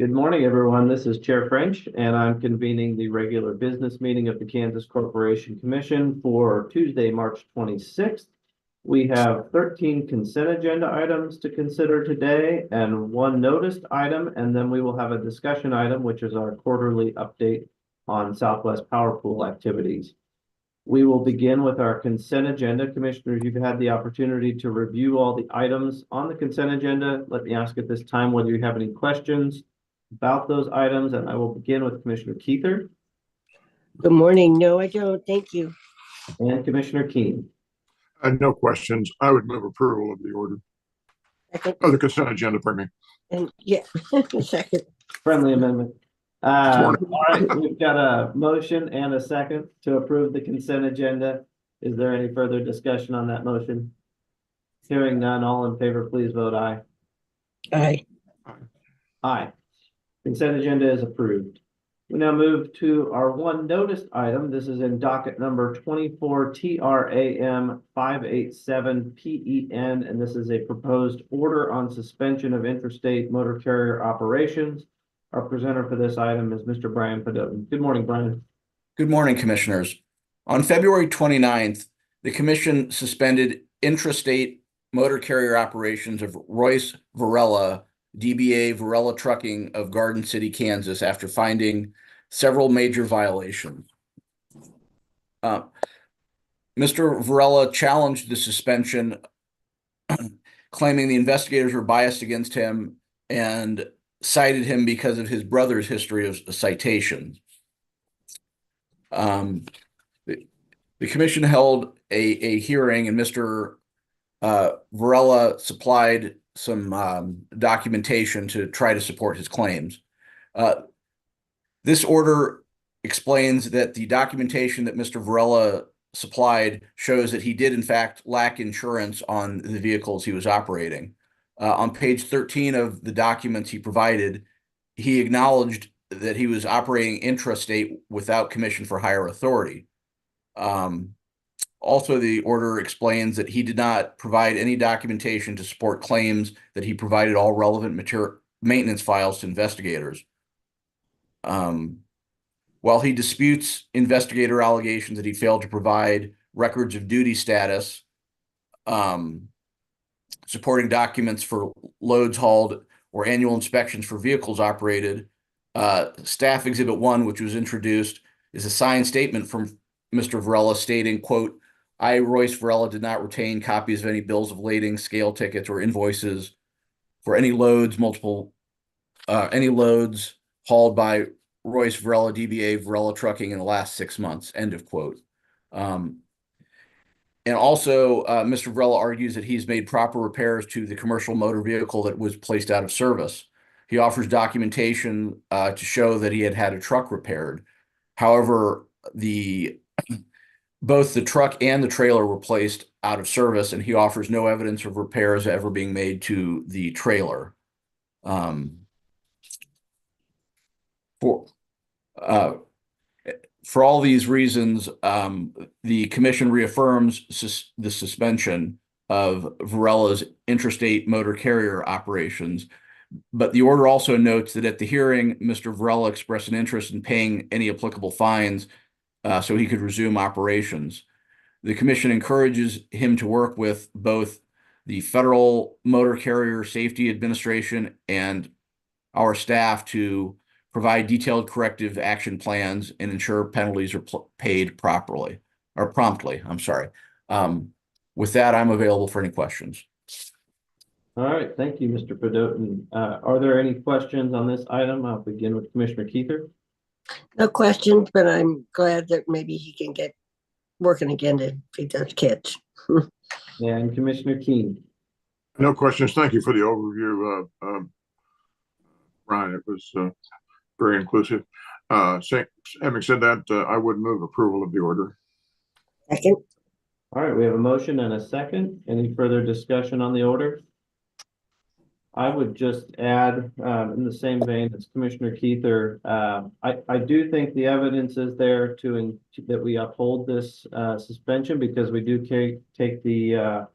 Good morning, everyone. This is Chair French, and I'm convening the regular business meeting of the Kansas Corporation Commission for Tuesday, March 26th. We have 13 consent agenda items to consider today and one noticed item, and then we will have a discussion item, which is our quarterly update on Southwest Power Pool activities. We will begin with our consent agenda. Commissioners, you've had the opportunity to review all the items on the consent agenda. Let me ask at this time whether you have any questions about those items, and I will begin with Commissioner Keither. Good morning. No, I don't. Thank you. And Commissioner Keen. No questions. I would move approval of the order. Second. Oh, the consent agenda, pardon me. And yeah, second. Friendly amendment. Morning. All right, we've got a motion and a second to approve the consent agenda. Is there any further discussion on that motion? Hearing none, all in favor, please vote aye. Aye. Aye. Consent agenda is approved. We now move to our one noticed item. This is in docket number 24 TRAM 587 PEN, and this is a proposed order on suspension of interstate motor carrier operations. Our presenter for this item is Mr. Brian Pedotin. Good morning, Brian. Good morning, Commissioners. On February 29th, the Commission suspended intrastate motor carrier operations of Royce Varela, DBA Varela Trucking of Garden City, Kansas, after finding several major violations. Mr. Varela challenged the suspension, claiming the investigators were biased against him and cited him because of his brother's history of citations. The Commission held a hearing, and Mr. Varela supplied some documentation to try to support his claims. This order explains that the documentation that Mr. Varela supplied shows that he did in fact lack insurance on the vehicles he was operating. On page 13 of the documents he provided, he acknowledged that he was operating intrastate without commission for higher authority. Also, the order explains that he did not provide any documentation to support claims that he provided all relevant maintenance files to investigators. While he disputes investigator allegations that he failed to provide records of duty status, supporting documents for loads hauled or annual inspections for vehicles operated, Staff Exhibit 1, which was introduced, is a signed statement from Mr. Varela stating, quote, "I, Royce Varela, did not retain copies of any bills of lading, scale tickets, or invoices for any loads hauled by Royce Varela, DBA Varela Trucking in the last 6 months," end of quote. And also, Mr. Varela argues that he's made proper repairs to the commercial motor vehicle that was placed out of service. He offers documentation to show that he had had a truck repaired. However, both the truck and the trailer were placed out of service, and he offers no evidence of repairs ever being made to the trailer. For all these reasons, the Commission reaffirms the suspension of Varela's interstate motor carrier operations, but the order also notes that at the hearing, Mr. Varela expressed an interest in paying any applicable fines so he could resume operations. The Commission encourages him to work with both the Federal Motor Carrier Safety Administration and our staff to provide detailed corrective action plans and ensure penalties are paid promptly. I'm sorry. With that, I'm available for any questions. All right, thank you, Mr. Pedotin. Are there any questions on this item? I'll begin with Commissioner Keither. No questions, but I'm glad that maybe he can get working again if he does catch. And Commissioner Keen. No questions. Thank you for the overview, Brian. It was very inclusive. Having said that, I would move approval of the order. Second. All right, we have a motion and a second. Any further discussion on the order? I would just add, in the same vein as Commissioner Keither, I do think the evidence is there that we uphold this suspension, because we do take the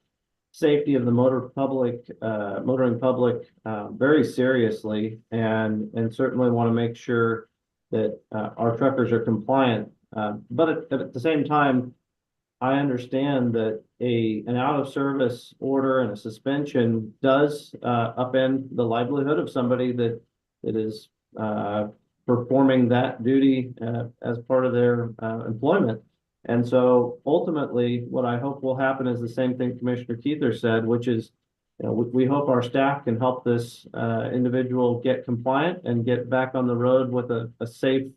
safety of the motoring public very seriously, and certainly want to make sure that our truckers are compliant. But at the same time, I understand that an out of service order and a suspension does upend the livelihood of somebody that is performing that duty as part of their employment. And so ultimately, what I hope will happen is the same thing Commissioner Keither said, which is, we hope our staff can help this individual get compliant and get back on the road with a safe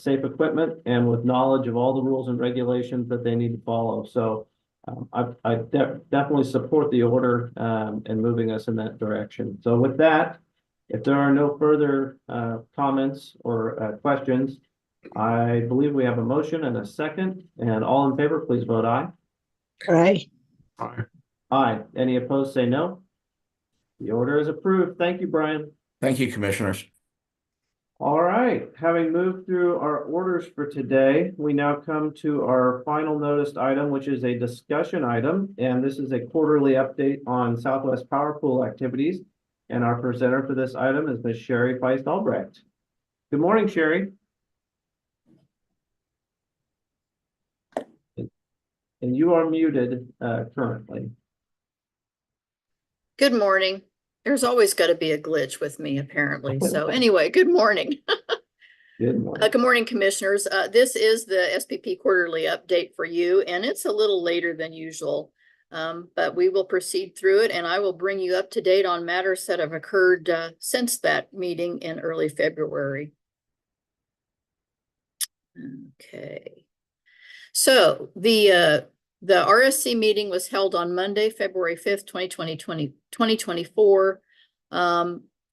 equipment and with knowledge of all the rules and regulations that they need to follow. So I definitely support the order and moving us in that direction. So with that, if there are no further comments or questions, I believe we have a motion and a second, and all in favor, please vote aye. Aye. Aye. Aye. Any opposed, say no. The order is approved. Thank you, Brian. Thank you, Commissioners. All right, having moved through our orders for today, we now come to our final noticed item, which is a discussion item. And this is a quarterly update on Southwest Power Pool activities. And our presenter for this item is Ms. Sherry Feist Albrecht. Good morning, Sherry. And you are muted currently. Good morning. There's always got to be a glitch with me, apparently. So anyway, good morning. Good morning. Good morning, Commissioners. This is the SPP quarterly update for you, and it's a little later than usual, but we will proceed through it, and I will bring you up to date on matters that have occurred since that meeting in early February. Okay. So the RSC meeting was held on Monday, February 5th, 2024.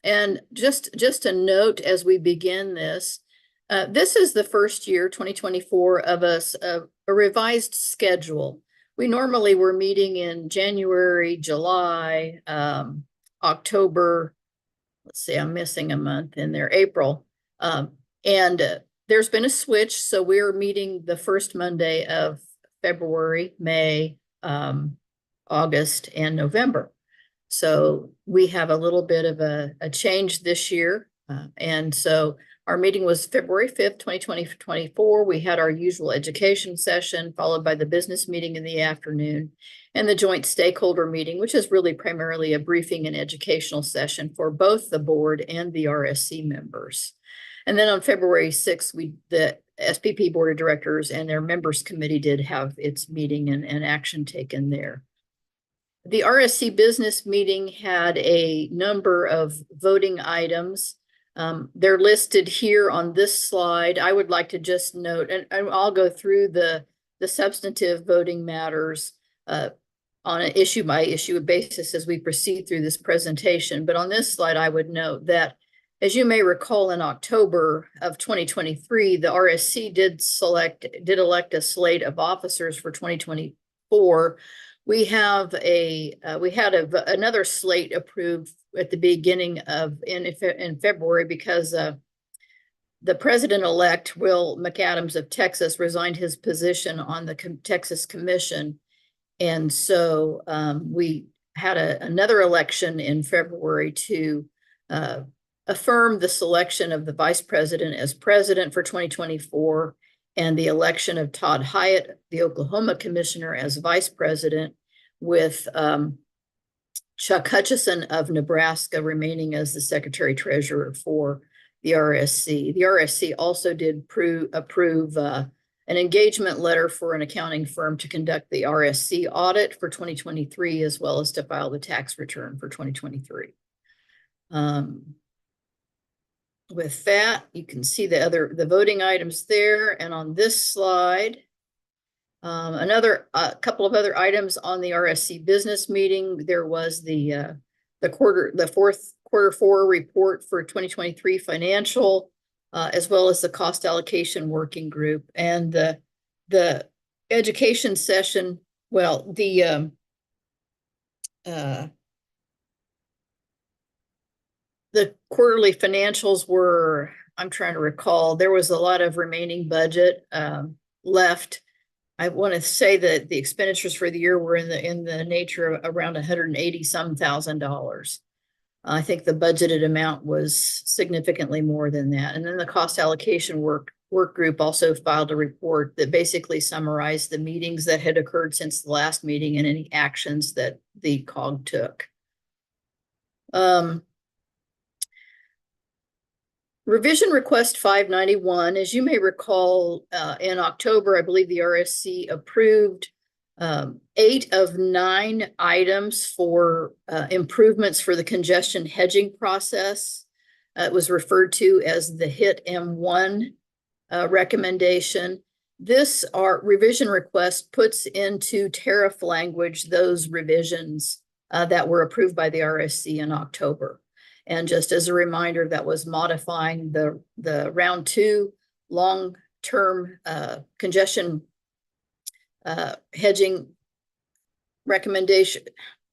And just a note as we begin this, this is the first year, 2024, of a revised schedule. We normally were meeting in January, July, October. Let's see, I'm missing a month in there, April. And there's been a switch, so we're meeting the first Monday of February, May, August, and November. So we have a little bit of a change this year. And so our meeting was February 5th, 2024. We had our usual education session, followed by the business meeting in the afternoon, and the joint stakeholder meeting, which is really primarily a briefing and educational session for both the board and the RSC members. And then on February 6th, the SPP Board of Directors and their members committee did have its meeting and action taken there. The RSC business meeting had a number of voting items. They're listed here on this slide. I would like to just note, and I'll go through the substantive voting matters on an issue by issue basis as we proceed through this presentation. But on this slide, I would note that, as you may recall, in October of 2023, the RSC did elect a slate of officers for 2024. We had another slate approved at the beginning of in February because the president-elect Will McAdams of Texas resigned his position on the Texas Commission, and so we had another election in February to affirm the selection of the vice president as president for 2024 and the election of Todd Hyatt, the Oklahoma commissioner, as vice president, with Chuck Hutchison of Nebraska remaining as the secretary treasurer for the RSC. The RSC also did approve an engagement letter for an accounting firm to conduct the RSC audit for 2023, as well as to file the tax return for 2023. With that, you can see the voting items there. And on this slide, a couple of other items on the RSC business meeting. There was the fourth quarter 4 report for 2023 financial, as well as the cost allocation working group, and the education session. Well, the quarterly financials were, I'm trying to recall, there was a lot of remaining budget left I want to say that the expenditures for the year were in the nature of around $180,000. I think the budgeted amount was significantly more than that. And then the cost allocation work group also filed a report that basically summarized the meetings that had occurred since the last meeting and any actions that the COG took. Revision request 591, as you may recall, in October, I believe the RSC approved 8 of 9 items for improvements for the congestion hedging process. It was referred to as the HIT M1 recommendation. This revision request puts into tariff language those revisions that were approved by the RSC in October. And just as a reminder, that was modifying the round 2 long-term congestion hedging recommendation,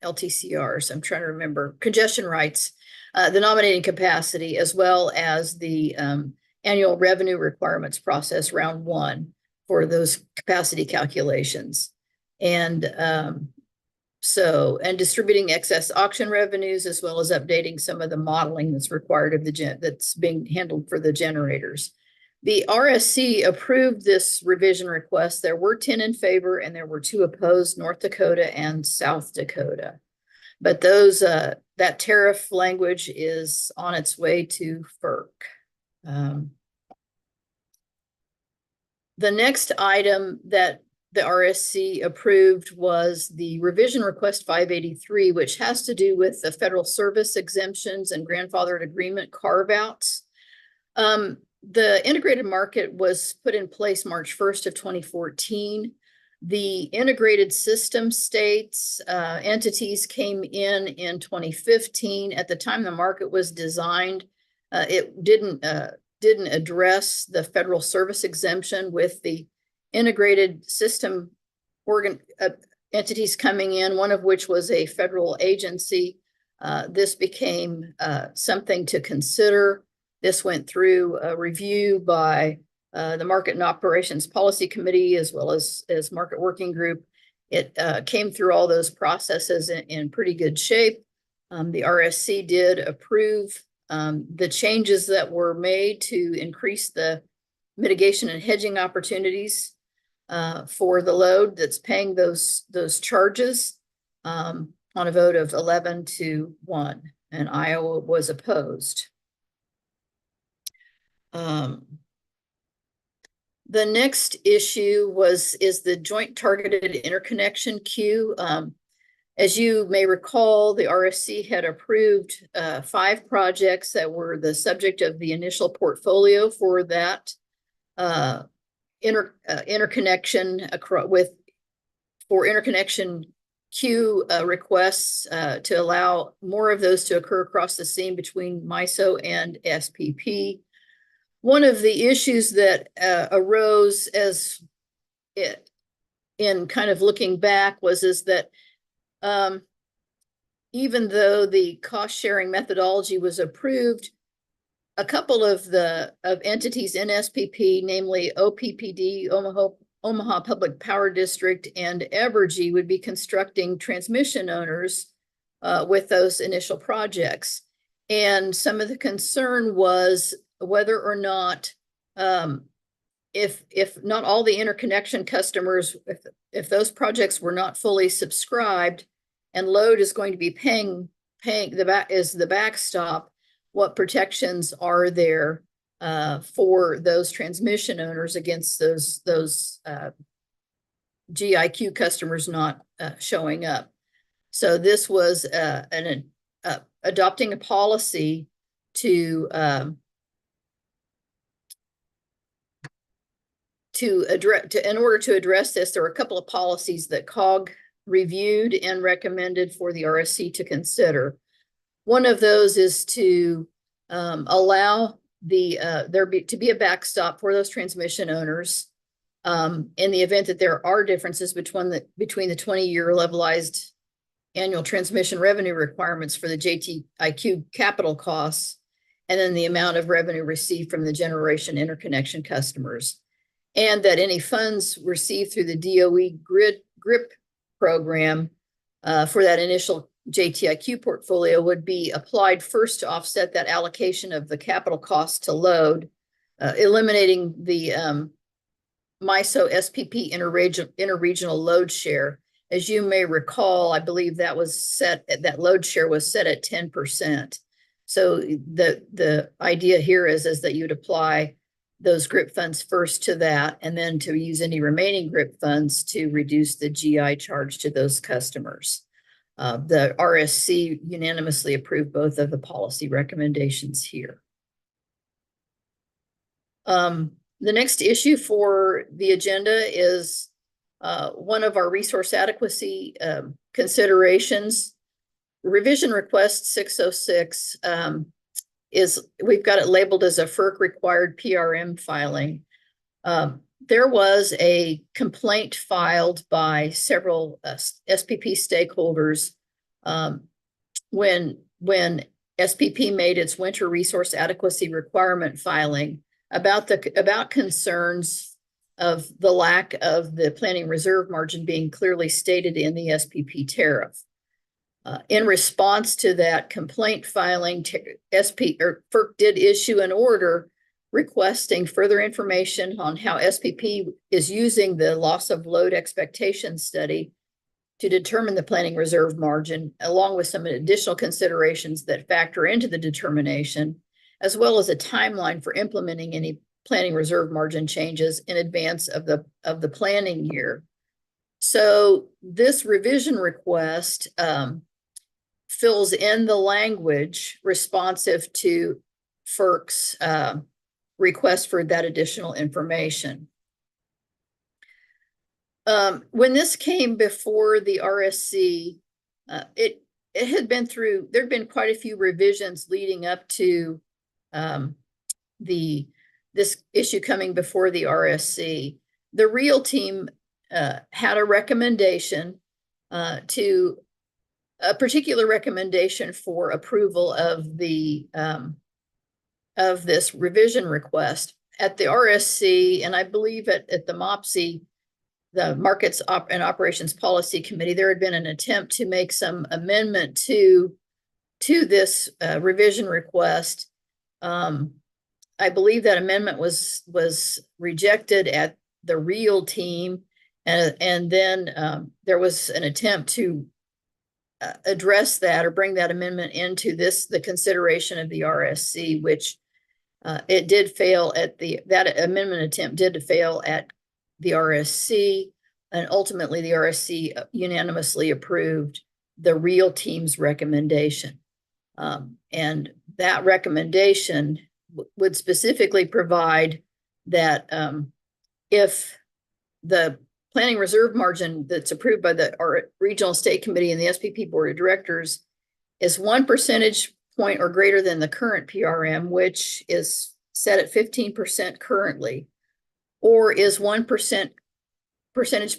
LTCRs, I'm trying to remember, congestion rights, the nominating capacity, as well as the annual revenue requirements process round 1 for those capacity calculations. And distributing excess auction revenues, as well as updating some of the modeling that's required of that's being handled for the generators. The RSC approved this revision request. There were 10 in favor and there were 2 opposed, North Dakota and South Dakota. But those that tariff language is on its way to FERC. The next item that the RSC approved was the revision request 583, which has to do with the federal service exemptions and grandfathered agreement carve-outs. The integrated market was put in place March 1st of 2014. The integrated system states entities came in 2015. At the time the market was designed, it didn't address the federal service exemption with the integrated system entities coming in, one of which was a federal agency. This became something to consider. This went through a review by the Market and Operations Policy Committee, as well as Market Working Group. It came through all those processes in pretty good shape. The RSC did approve the changes that were made to increase the mitigation and hedging opportunities for the load that's paying those charges on a vote of 11-1, and Iowa was opposed. The next issue is the joint targeted interconnection queue. As you may recall, the RSC had approved 5 projects that were the subject of the initial portfolio for that interconnection for interconnection queue requests to allow more of those to occur across the seam between MISO and SPP. One of the issues that arose in kind of looking back is that even though the cost sharing methodology was approved, a couple of entities in SPP, namely OPPD, Omaha Public Power District, and Evergy, would be constructing transmission owners with those initial projects. And some of the concern was whether or not, if not all the interconnection customers, if those projects were not fully subscribed and load is going to be paying the backstop, what protections are there for those transmission owners against those GIQ customers not showing up? So this was adopting a policy to in order to address this. There were a couple of policies that COG reviewed and recommended for the RSC to consider. One of those is to allow there to be a backstop for those transmission owners in the event that there are differences between the 20-year levelized annual transmission revenue requirements for the JTIQ capital costs, and then the amount of revenue received from the generation interconnection customers. and that any funds received through the DOE GRIP program for that initial JTIQ portfolio would be applied first to offset that allocation of the capital cost to load, eliminating the MISO SPP interregional load share. As you may recall, I believe that load share was set at 10%. So the idea here is that you'd apply those GRIP funds first to that, and then to use any remaining GRIP funds to reduce the GI charge to those customers. The RSC unanimously approved both of the policy recommendations here. The next issue for the agenda is one of our resource adequacy considerations. Revision request 606 we've got it labeled as a FERC required PRM filing. There was a complaint filed by several SPP stakeholders when SPP made its winter resource adequacy requirement filing about concerns of the lack of the planning reserve margin being clearly stated in the SPP tariff. In response to that complaint filing, FERC did issue an order requesting further information on how SPP is using the loss of load expectation study to determine the planning reserve margin, along with some additional considerations that factor into the determination, as well as a timeline for implementing any planning reserve margin changes in advance of the planning year. So this revision request fills in the language responsive to FERC's request for that additional information. When this came before the RSC, it had been through, there'd been quite a few revisions leading up to this issue coming before the RSC. The REAL team had a recommendation to a particular recommendation for approval of the of this revision request at the RSC, and I believe at the MOPSI, the Markets and Operations Policy Committee, there had been an attempt to make some amendment to this revision request. I believe that amendment was rejected at the REAL team, and then there was an attempt to address that or bring that amendment into the consideration of the RSC, which it did fail at that amendment attempt did fail at the RSC, and ultimately the RSC unanimously approved the REAL team's recommendation. And that recommendation would specifically provide that if the planning reserve margin that's approved by our Regional State Committee and the SPP Board of Directors is 1 percentage point or greater than the current PRM, which is set at 15% currently, or is 1 percentage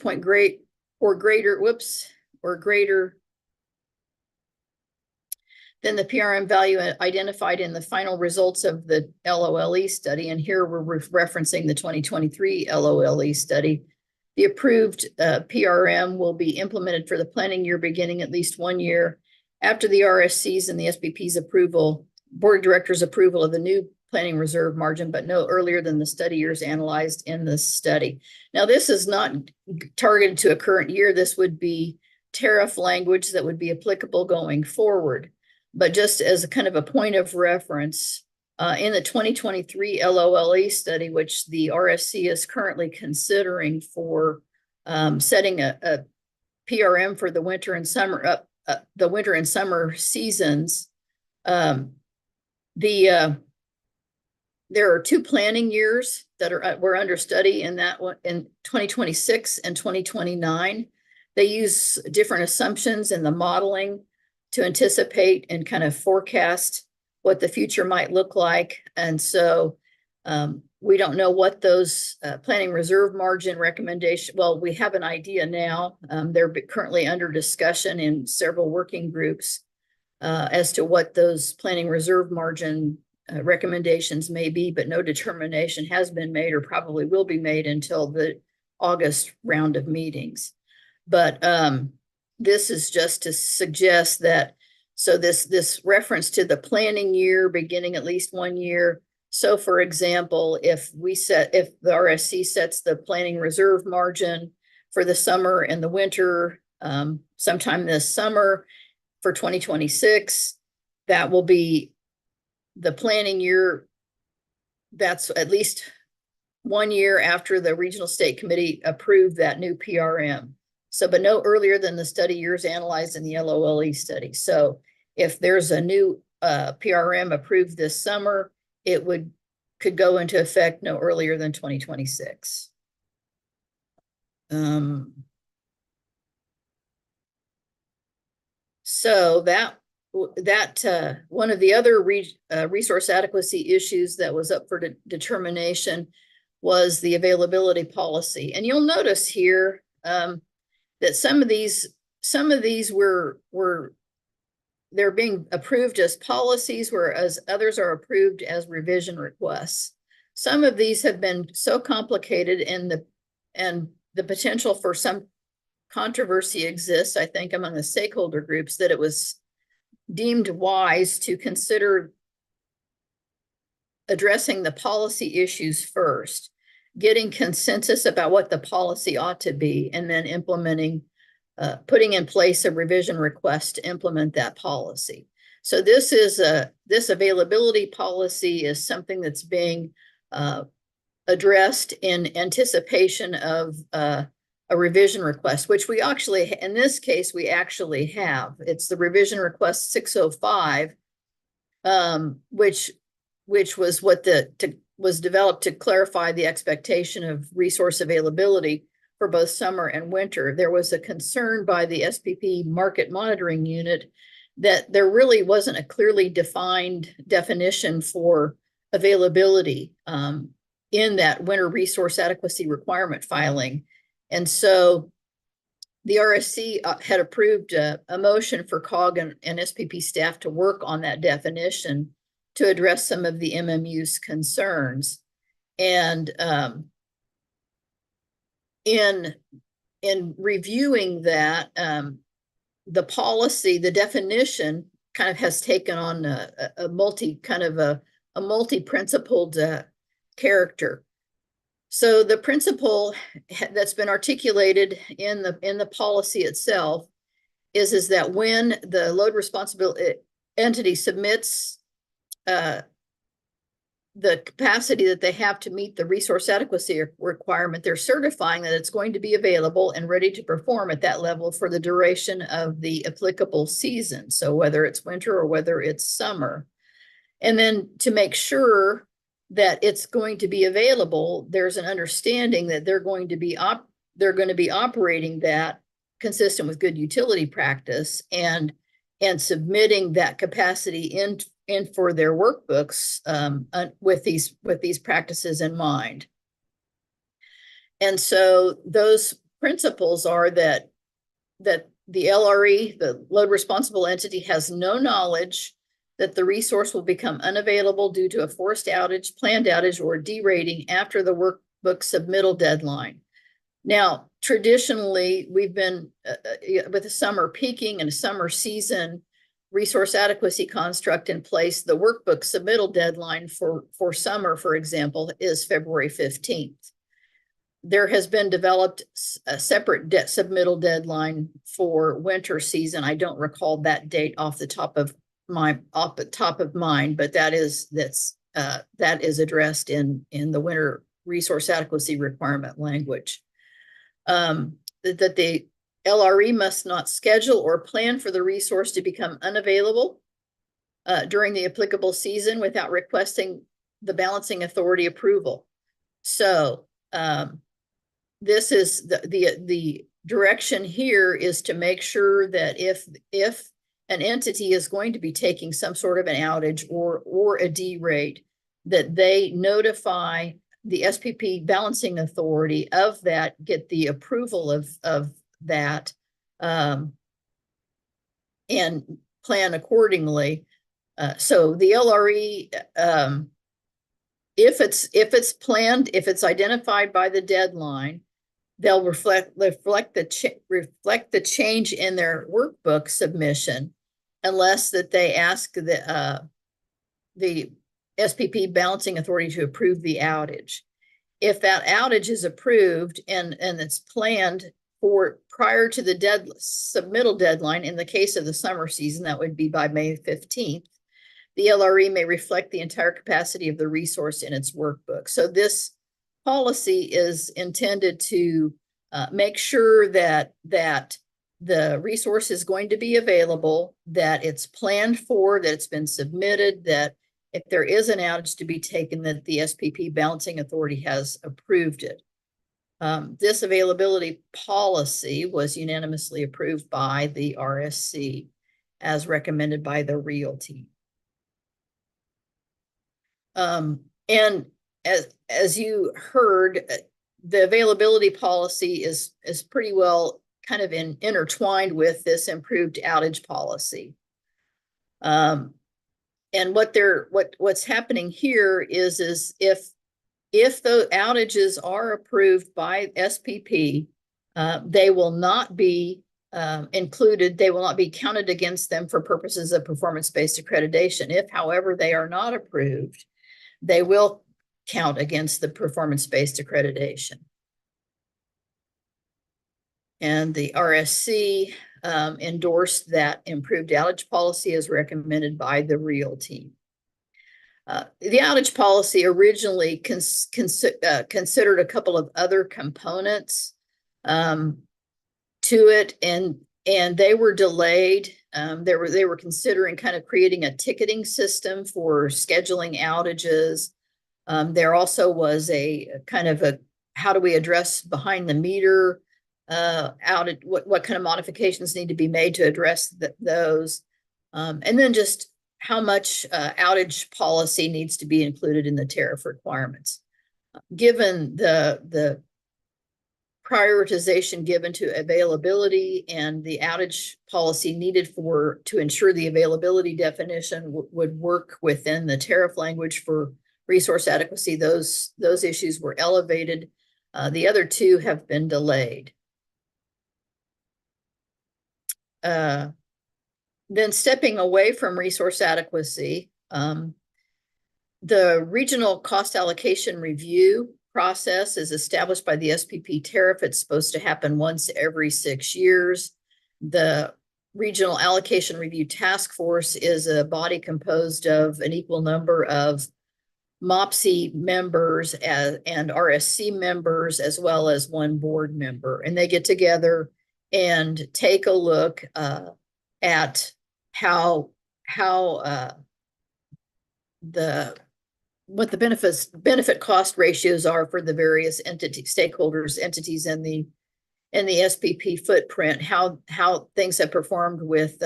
point greater than the PRM value identified in the final results of the LOLE study. And here we're referencing the 2023 LOLE study. The approved PRM will be implemented for the planning year beginning at least 1 year after the RSC's and the SPP's approval, Board of Directors approval of the new planning reserve margin, but no earlier than the study years analyzed in this study. Now, this is not targeted to a current year. This would be tariff language that would be applicable going forward. But just as a kind of a point of reference, in the 2023 LOLE study, which the RSC is currently considering for setting a PRM for the winter and summer seasons, there are 2 planning years that were under study in that one in 2026 and 2029. They use different assumptions in the modeling to anticipate and kind of forecast what the future might look like. And so we don't know what those planning reserve margin recommendation, well, we have an idea now. They're currently under discussion in several working groups as to what those planning reserve margin recommendations may be, but no determination has been made or probably will be made until the August round of meetings. But this is just to suggest that, so this reference to the planning year beginning at least 1 year. So for example, if the RSC sets the planning reserve margin for the summer and the winter, sometime this summer for 2026, that will be the planning year. That's at least 1 year after the Regional State Committee approved that new PRM. So, but no earlier than the study years analyzed in the LOLE study. So if there's a new PRM approved this summer, it could go into effect no earlier than 2026. So that one of the other resource adequacy issues that was up for determination was the availability policy. And you'll notice here that some of these were they're being approved as policies, whereas others are approved as revision requests. Some of these have been so complicated, and the potential for some controversy exists, I think, among the stakeholder groups, that it was deemed wise to consider addressing the policy issues first, getting consensus about what the policy ought to be, and then implementing, putting in place a revision request to implement that policy. So this availability policy is something that's being addressed in anticipation of a revision request, which we actually, in this case, we actually have. It's the revision request 605, which was what was developed to clarify the expectation of resource availability for both summer and winter. There was a concern by the SPP Market Monitoring Unit that there really wasn't a clearly defined definition for availability in that winter resource adequacy requirement filing. And so the RSC had approved a motion for COG and SPP staff to work on that definition to address some of the MMU's concerns. And in reviewing that, the policy, the definition kind of has taken on a multi-principled character. So the principle that's been articulated in the policy itself is that when the load responsibility entity submits the capacity that they have to meet the resource adequacy requirement, they're certifying that it's going to be available and ready to perform at that level for the duration of the applicable season. So whether it's winter or whether it's summer. And then to make sure that it's going to be available, there's an understanding that they're going to be operating that consistent with good utility practice and submitting that capacity in for their workbooks with these practices in mind. And so those principles are that the LRE, the load responsible entity, has no knowledge that the resource will become unavailable due to a forced outage, planned outage, or derating after the workbook submittal deadline. Now, traditionally, we've been with the summer peaking and a summer season resource adequacy construct in place. The workbook submittal deadline for summer, for example, is February 15th. There has been developed a separate submittal deadline for winter season. I don't recall that date off the top of mind, but that is addressed in the winter resource adequacy requirement language. That the LRE must not schedule or plan for the resource to become unavailable during the applicable season without requesting the balancing authority approval. So this is the direction here is to make sure that if an entity is going to be taking some sort of an outage or a derate, that they notify the SPP balancing authority of that, get the approval of that, and plan accordingly. So the LRE, if it's planned, if it's identified by the deadline, they'll reflect the change in their workbook submission, unless that they ask the SPP balancing authority to approve the outage. If that outage is approved and it's planned for prior to the submittal deadline, in the case of the summer season, that would be by May 15th, the LRE may reflect the entire capacity of the resource in its workbook. So this policy is intended to make sure that the resource is going to be available, that it's planned for, that it's been submitted, that if there is an outage to be taken, that the SPP balancing authority has approved it. This availability policy was unanimously approved by the RSC as recommended by the REAL team. And as you heard, the availability policy is pretty well kind of intertwined with this improved outage policy. And what's happening here is if the outages are approved by SPP, they will not be included. They will not be counted against them for purposes of performance-based accreditation. If, however, they are not approved, they will count against the performance-based accreditation. And the RSC endorsed that improved outage policy as recommended by the REAL team. The outage policy originally considered a couple of other components to it, and they were delayed. They were considering kind of creating a ticketing system for scheduling outages. There also was a kind of a, how do we address behind the meter outage, what kind of modifications need to be made to address those. And then just how much outage policy needs to be included in the tariff requirements. Given the prioritization given to availability and the outage policy needed to ensure the availability definition would work within the tariff language for resource adequacy, those issues were elevated. The other two have been delayed. Then stepping away from resource adequacy, the regional cost allocation review process is established by the SPP tariff. It's supposed to happen once every 6 years. The Regional Allocation Review Task Force is a body composed of an equal number of MOPSI members and RSC members, as well as one board member. And they get together and take a look at what the benefit cost ratios are for the various stakeholders, entities in the SPP footprint, how things have performed with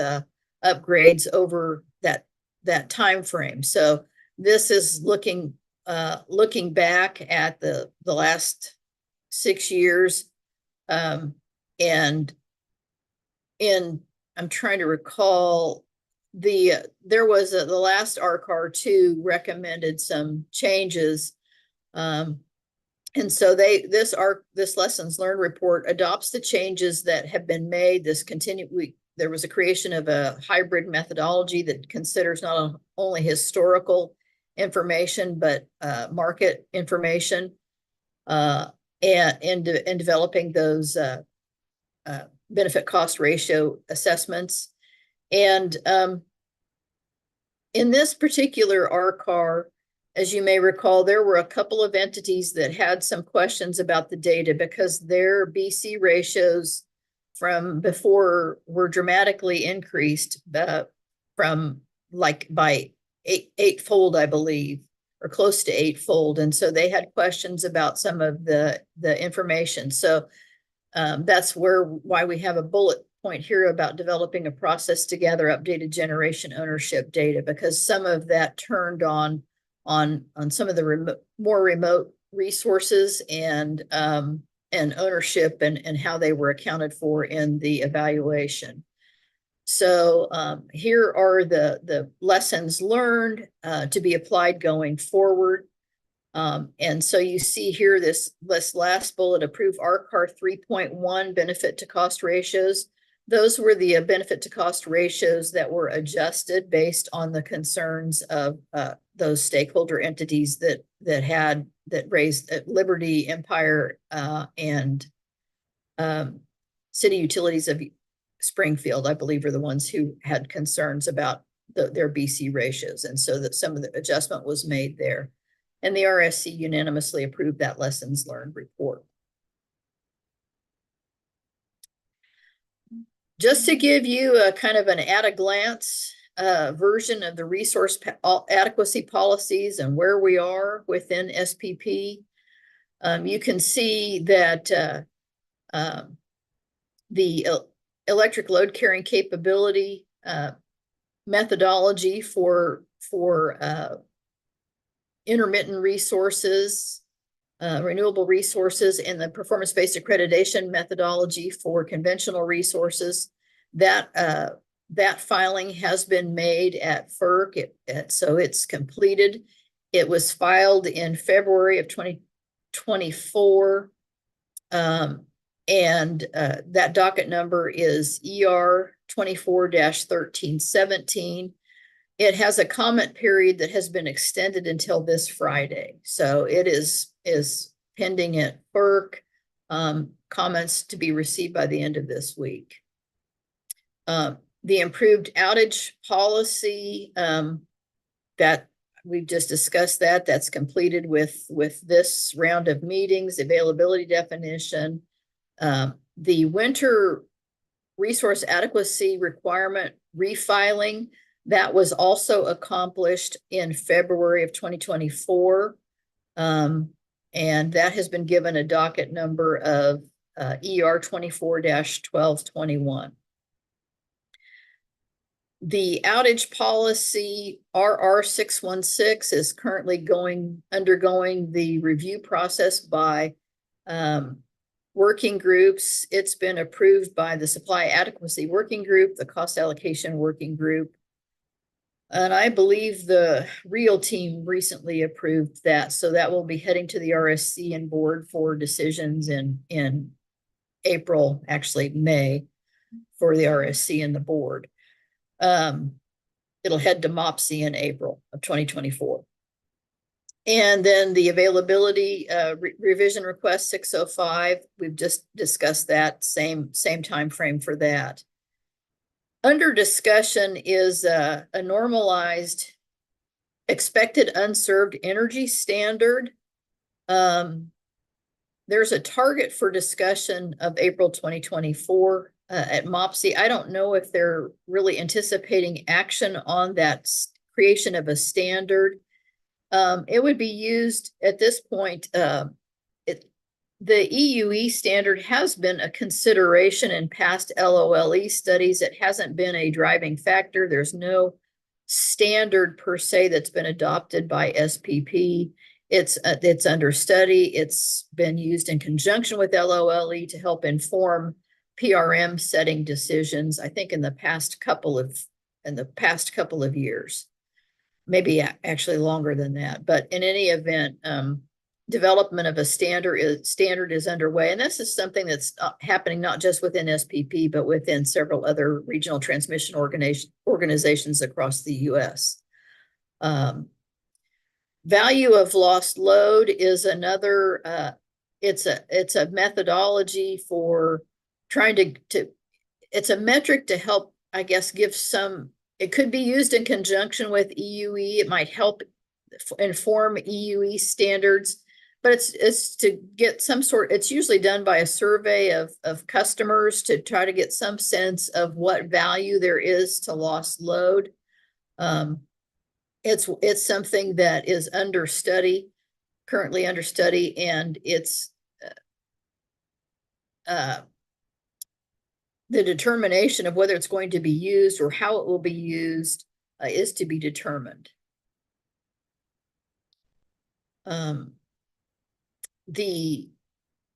upgrades over that time frame. So this is looking back at the last 6 years, and I'm trying to recall, there was the last RCAR2 recommended some changes, and so this lessons learned report adopts the changes that have been made. There was a creation of a hybrid methodology that considers not only historical information but market information, and in developing those benefit cost ratio assessments. And in this particular RCAR, as you may recall, there were a couple of entities that had some questions about the data because their BC ratios from before were dramatically increased from like by eightfold, I believe, or close to eightfold. And so they had questions about some of the information. So that's why we have a bullet point here about developing a process to gather updated generation ownership data, because some of that turned on some of the more remote resources and ownership and how they were accounted for in the evaluation. So here are the lessons learned to be applied going forward. And so you see here this last bullet, approve RCAR 3.1 benefit to cost ratios. Those were the benefit to cost ratios that were adjusted based on the concerns of those stakeholder entities that raised Liberty, Empire, and City Utilities of Springfield, I believe, are the ones who had concerns about their BC ratios. And so that some of the adjustment was made there. And the RSC unanimously approved that lessons learned report. Just to give you a kind of an at-a-glance version of the resource adequacy policies and where we are within SPP, you can see that the electric load carrying capability methodology for intermittent resources, renewable resources, and the performance-based accreditation methodology for conventional resources, that filing has been made at FERC. So it's completed. It was filed in February of 2024. And that docket number is ER 24-1317. It has a comment period that has been extended until this Friday. So it is pending at FERC, comments to be received by the end of this week. The improved outage policy, that we've just discussed, that's completed with this round of meetings, availability definition. The winter resource adequacy requirement refiling, that was also accomplished in February of 2024. And that has been given a docket number of ER 24-1221. The outage policy RR 616 is currently undergoing the review process by working groups. It's been approved by the Supply Adequacy Working Group, the Cost Allocation Working Group, and I believe the REAL team recently approved that. So that will be heading to the RSC and board for decisions in April, actually May, for the RSC and the board. It'll head to MOPSI in April of 2024. And then the availability revision request 605, we've just discussed that, same time frame for that. Under discussion is a normalized expected unserved energy standard. There's a target for discussion of April 2024 at MOPSI. I don't know if they're really anticipating action on that creation of a standard. It would be used at this point. The EUE standard has been a consideration in past LOLE studies. It hasn't been a driving factor. There's no standard per se that's been adopted by SPP. It's under study. It's been used in conjunction with LOLE to help inform PRM setting decisions, I think in the past couple of years, maybe actually longer than that. But in any event, development of a standard is underway. And this is something that's happening not just within SPP, but within several other regional transmission organizations across the US. Value of lost load is another, it's a methodology for trying to it's a metric to help, I guess, give some, it could be used in conjunction with EUE. It might help inform EUE standards, but it's to get some sort, it's usually done by a survey of customers to try to get some sense of what value there is to lost load. It's something that is currently under study, and it's the determination of whether it's going to be used or how it will be used is to be determined. The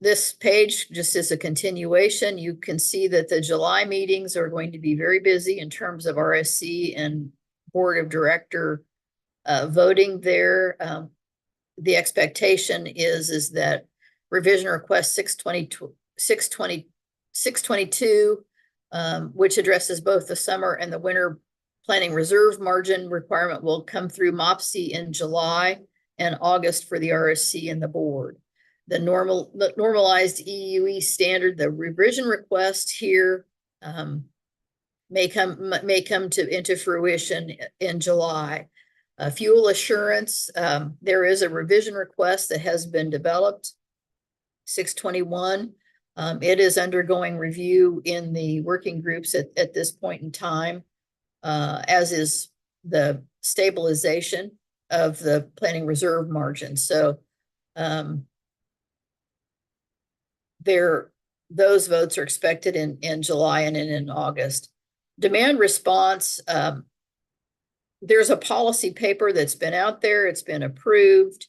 this page just is a continuation. You can see that the July meetings are going to be very busy in terms of RSC and Board of Director voting there. The expectation is that revision request 622, which addresses both the summer and the winter planning reserve margin requirement, will come through MOPSI in July and August for the RSC and the board. The normalized EUE standard, the revision request here may come into fruition in July. Fuel assurance, there is a revision request that has been developed, 621. It is undergoing review in the working groups at this point in time, as is the stabilization of the planning reserve margin. So those votes are expected in July and in August. Demand response, there's a policy paper that's been out there, it's been approved,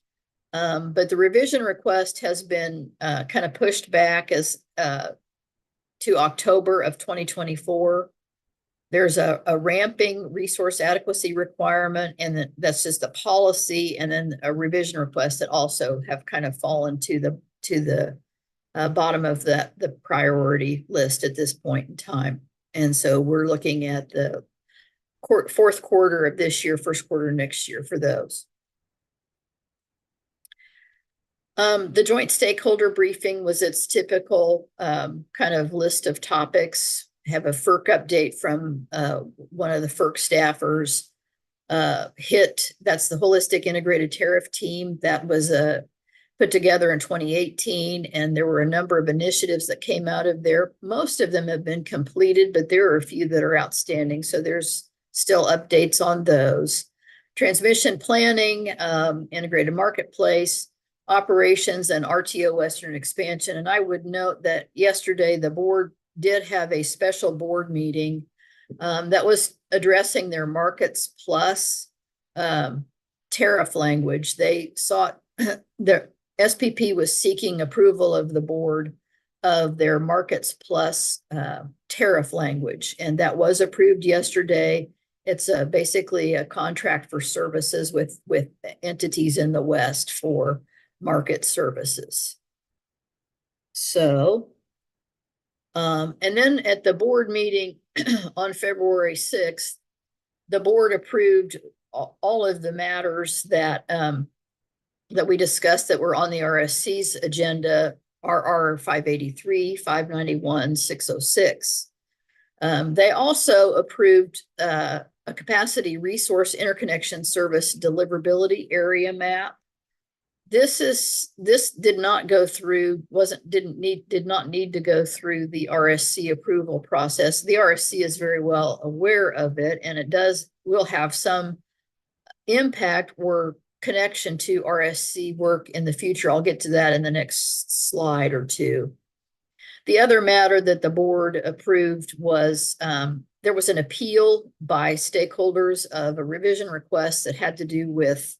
but the revision request has been kind of pushed back as to October of 2024. There's a ramping resource adequacy requirement, and that's just a policy, and then a revision request that also have kind of fallen to the bottom of the priority list at this point in time. And so we're looking at the fourth quarter of this year, first quarter next year for those. The joint stakeholder briefing was its typical kind of list of topics. Have a FERC update from one of the FERC staffers. HIT, that's the Holistic Integrated Tariff Team, that was put together in 2018, and there were a number of initiatives that came out of there. Most of them have been completed, but there are a few that are outstanding, so there's still updates on those. Transmission planning, integrated marketplace, operations, and RTO Western expansion. And I would note that yesterday the board did have a special board meeting that was addressing their Markets Plus tariff language. They sought, the SPP was seeking approval of the board of their Markets Plus tariff language, and that was approved yesterday. It's basically a contract for services with entities in the West for market services. So, and then at the board meeting on February 6th, the board approved all of the matters that we discussed that were on the RSC's agenda, RR 583, 591, 606. They also approved a capacity resource interconnection service deliverability area map. This did not go through, did not need to go through the RSC approval process. The RSC is very well aware of it, and it will have some impact or connection to RSC work in the future. I'll get to that in the next slide or two. The other matter that the board approved was there was an appeal by stakeholders of a revision request that had to do with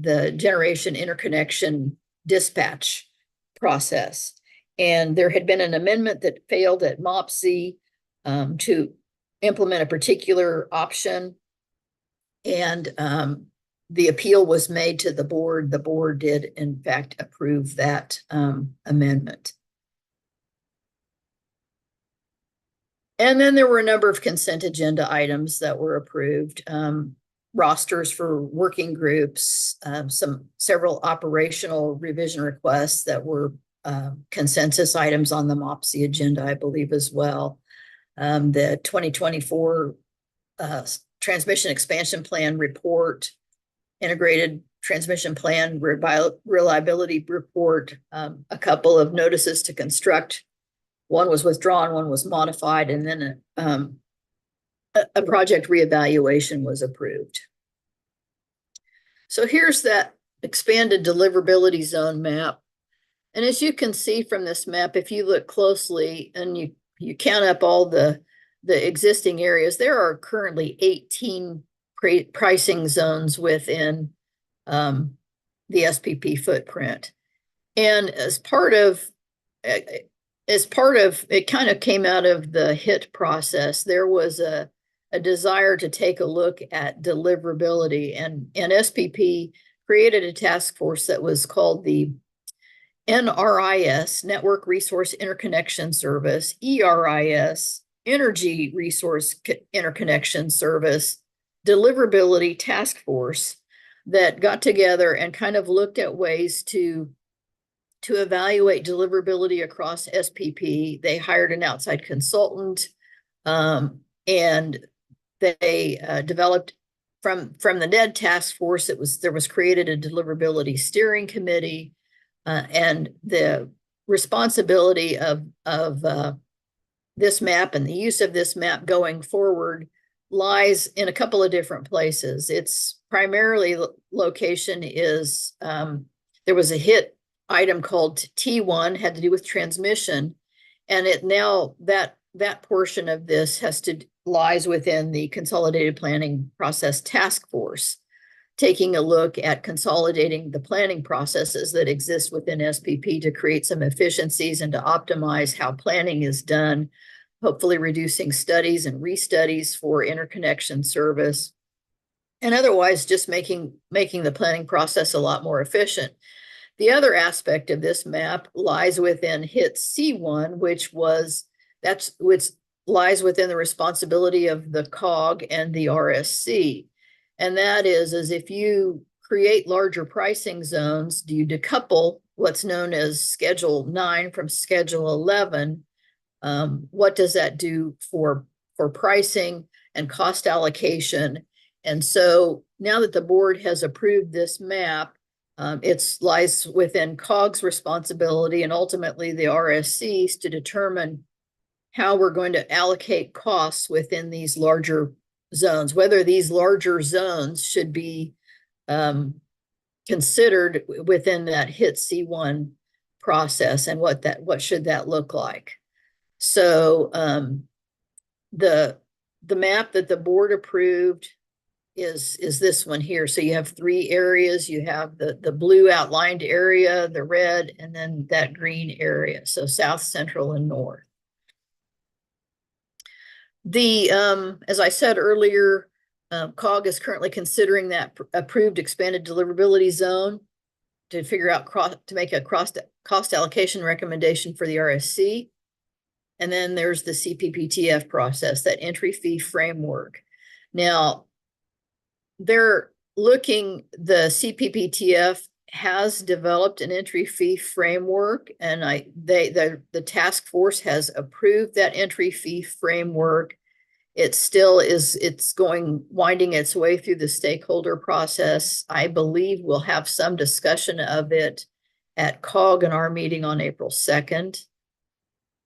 the generation interconnection dispatch process. And there had been an amendment that failed at MOPSI to implement a particular option. And the appeal was made to the board. The board did, in fact, approve that amendment. And then there were a number of consent agenda items that were approved. Rosters for working groups, several operational revision requests that were consensus items on the MOPSI agenda, I believe, as well. The 2024 transmission expansion plan report, integrated transmission plan reliability report, a couple of notices to construct. One was withdrawn, one was modified, and then a project reevaluation was approved. So here's that expanded deliverability zone map. And as you can see from this map, if you look closely and you count up all the existing areas, there are currently 18 pricing zones within the SPP footprint. And as part of, it kind of came out of the HIT process, there was a desire to take a look at deliverability, and SPP created a task force that was called the NRIS, Network Resource Interconnection Service, ERIS, Energy Resource Interconnection Service, Deliverability Task Force, that got together and kind of looked at ways to evaluate deliverability across SPP. They hired an outside consultant, and they developed from the NED task force. There was created a deliverability steering committee, and the responsibility of this map and the use of this map going forward lies in a couple of different places. Its primarily location is, there was a HIT item called T1, had to do with transmission, and it now that portion of this lies within the Consolidated Planning Process Task Force, taking a look at consolidating the planning processes that exist within SPP to create some efficiencies and to optimize how planning is done, hopefully reducing studies and restudies for interconnection service, and otherwise just making the planning process a lot more efficient. The other aspect of this map lies within HIT C1, which lies within the responsibility of the COG and the RSC. And that is if you create larger pricing zones, do you decouple what's known as Schedule 9 from Schedule 11? What does that do for pricing and cost allocation? And so now that the board has approved this map, it lies within COG's responsibility and ultimately the RSC's to determine how we're going to allocate costs within these larger zones, whether these larger zones should be considered within that HIT C1 process, and what should that look like. So the map that the board approved is this one here. So you have 3 areas. You have the blue outlined area, the red, and then that green area. So south, central, and north. As I said earlier, COG is currently considering that approved expanded deliverability zone to figure out to make a cost allocation recommendation for the RSC. And then there's the CPPTF process, that entry fee framework. Now, the CPPTF has developed an entry fee framework, and the task force has approved that entry fee framework. It still it's winding its way through the stakeholder process. I believe we'll have some discussion of it at COG in our meeting on April 2nd.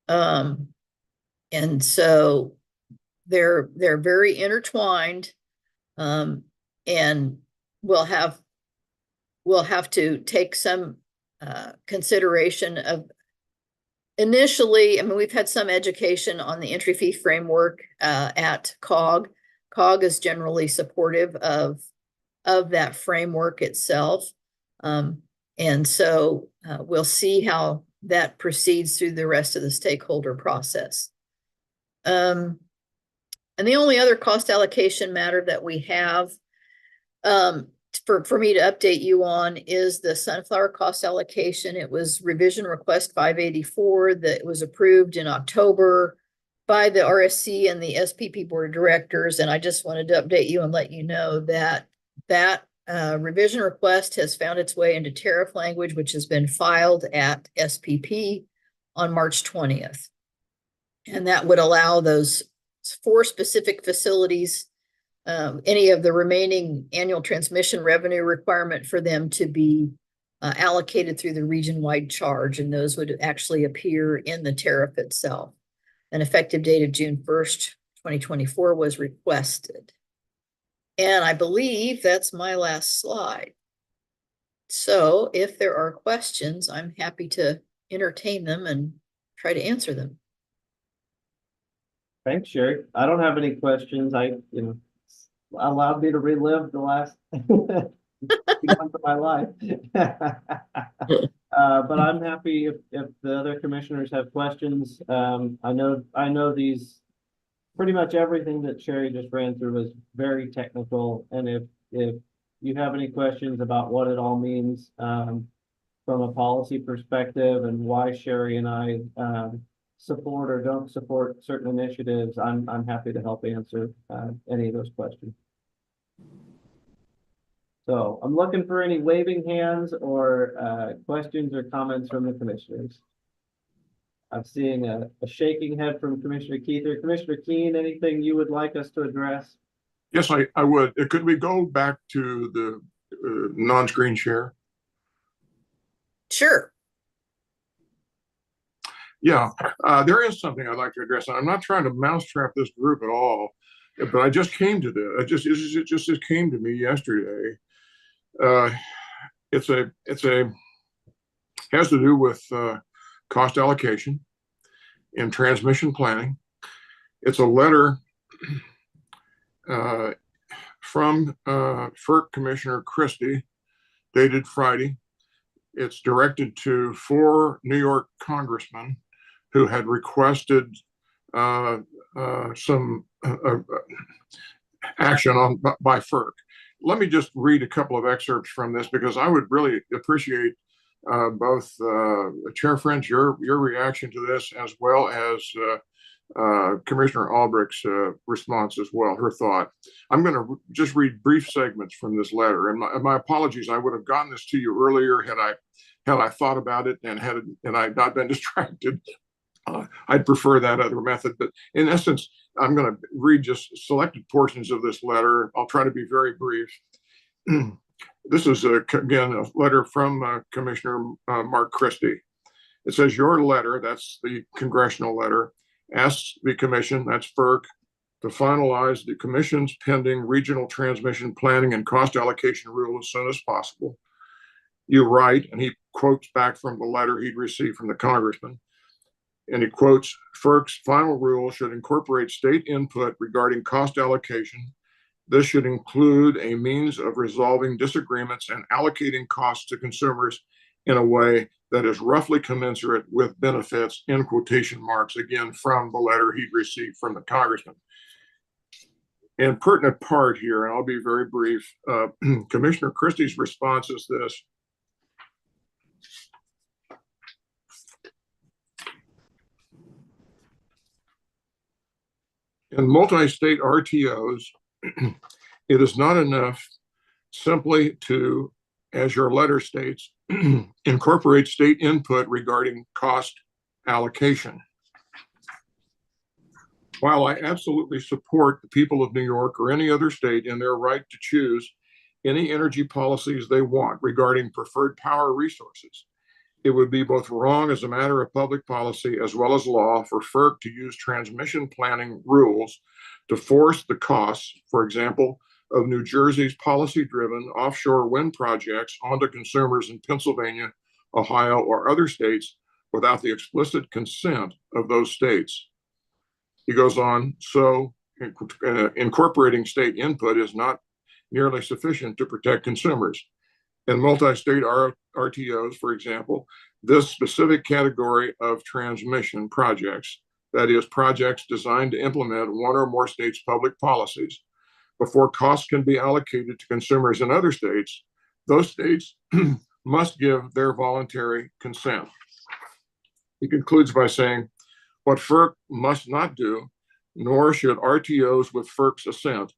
And so they're very intertwined, and we'll have to take some consideration of initially. I mean, we've had some education on the entry fee framework at COG. COG is generally supportive of that framework itself. And so we'll see how that proceeds through the rest of the stakeholder process. And the only other cost allocation matter that we have for me to update you on is the sunflower cost allocation. It was revision request 584 that was approved in October by the RSC and the SPP board of directors. And I just wanted to update you and let you know that revision request has found its way into tariff language, which has been filed at SPP on March 20th. And that would allow those 4 specific facilities, any of the remaining annual transmission revenue requirement for them to be allocated through the region-wide charge, and those would actually appear in the tariff itself. An effective date of June 1st, 2024 was requested. And I believe that's my last slide. So if there are questions, I'm happy to entertain them and try to answer them. Thanks, Sherry. I don't have any questions. Allowed me to relive the last 2 months of my life. But I'm happy if the other commissioners have questions. I know these, pretty much everything that Sherry just ran through was very technical. And if you have any questions about what it all means, from a policy perspective and why Sherry and I, support or don't support certain initiatives, I'm happy to help answer, any of those questions. So I'm looking for any waving hands or questions or comments from the commissioners. I'm seeing a shaking head from Commissioner Keither. Commissioner Keen, anything you would like us to address? Yes, I would. Could we go back to the non-screen share? Sure. Yeah, there is something I'd like to address. I'm not trying to mousetrap this group at all, but I just came to this. It just came to me yesterday. It's has to do with cost allocation and transmission planning. It's a letter from FERC Commissioner Christie, dated Friday. It's directed to 4 New York congressmen who had requested some action by FERC. Let me just read a couple of excerpts from this because I would really appreciate both Chair French, your reaction to this, as well as Commissioner Albrecht's response as well, her thought. I'm going to just read brief segments from this letter, and my apologies. I would have gotten this to you earlier had I thought about it and I'd not been distracted. I'd prefer that other method, but in essence, I'm going to read just selected portions of this letter. I'll try to be very brief. This is again a letter from Commissioner Mark Christie. It says, your letter, that's the congressional letter, asks the commission, that's FERC, to finalize the commission's pending regional transmission planning and cost allocation rule as soon as possible. You write, and he quotes back from the letter he'd received from the congressman, and he quotes, FERC's final rule should incorporate state input regarding cost allocation. This should include a means of resolving disagreements and allocating costs to consumers in a way that is roughly commensurate with benefits, in quotation marks, again, from the letter he'd received from the congressman. And pertinent part here, and I'll be very brief, Commissioner Christie's response is this. In multi-state RTOs, it is not enough simply to, as your letter states, incorporate state input regarding cost allocation. While I absolutely support the people of New York or any other state in their right to choose any energy policies they want regarding preferred power resources, it would be both wrong as a matter of public policy as well as law for FERC to use transmission planning rules to force the costs, for example, of New Jersey's policy-driven offshore wind projects onto consumers in Pennsylvania, Ohio, or other states without the explicit consent of those states. He goes on, so incorporating state input is not nearly sufficient to protect consumers. In multi-state RTOs, for example, this specific category of transmission projects, that is, projects designed to implement one or more states' public policies, before costs can be allocated to consumers in other states, those states must give their voluntary consent. He concludes by saying, what FERC must not do, nor should RTOs with FERC's assent,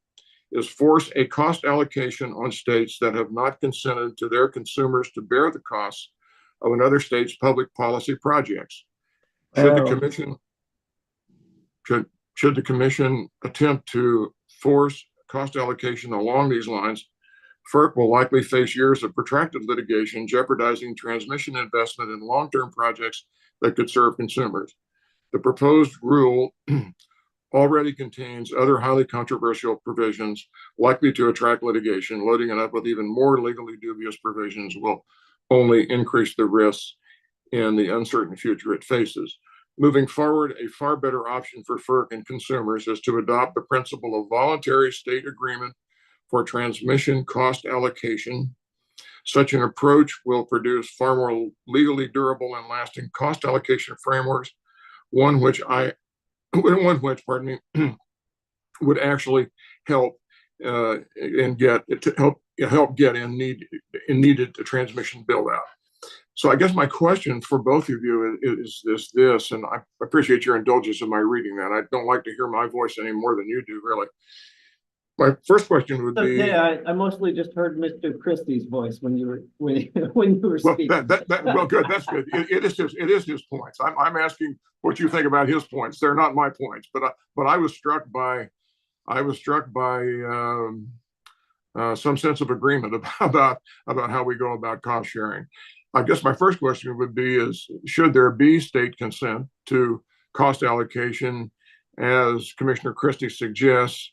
is force a cost allocation on states that have not consented to their consumers to bear the costs of another state's public policy projects. Should the commission attempt to force cost allocation along these lines, FERC will likely face years of protracted litigation, jeopardizing transmission investment in long-term projects that could serve consumers. The proposed rule already contains other highly controversial provisions likely to attract litigation. Loading it up with even more legally dubious provisions will only increase the risks in the uncertain future it faces. Moving forward, a far better option for FERC and consumers is to adopt the principle of voluntary state agreement for transmission cost allocation. Such an approach will produce far more legally durable and lasting cost allocation frameworks, one which, pardon me, would actually help and help get in needed transmission build out. So I guess my question for both of you is this, and I appreciate your indulgence in my reading that. I don't like to hear my voice any more than you do, really. My first question would be. Okay, I mostly just heard Mr. Christie's voice when you were Well, speaking. well, good. That's good. It is his points. I'm asking what you think about his points. They're not my points, but I was struck by some sense of agreement about how we go about cost sharing. I guess my first question would be is, should there be state consent to cost allocation as Commissioner Christie suggests?